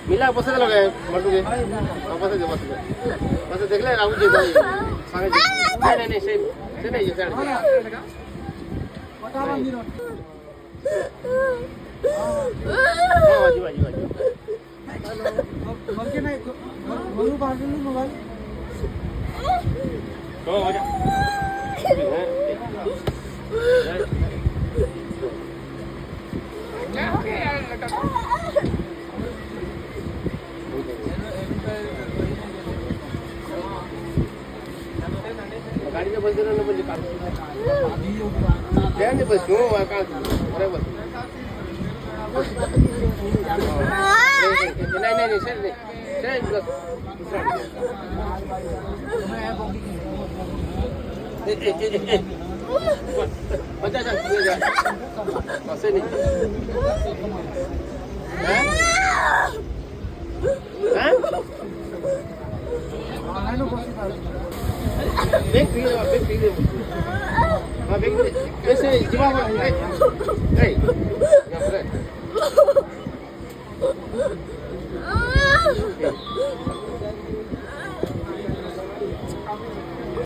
मिला बसा लगा मटू के बस देख ले आऊ जे सांगे नहीं से नहीं जे हां वाजी मग के नाही म्हणू बाजूला मोबाईल हो हो जा गाड़ी में बस देना ना मुझे काम नहीं बस क्यों का अरे बस नहीं सर बस बच्चा चल जा बस नहीं हैं बेग पी हाँ बेग ऐसे जवाब है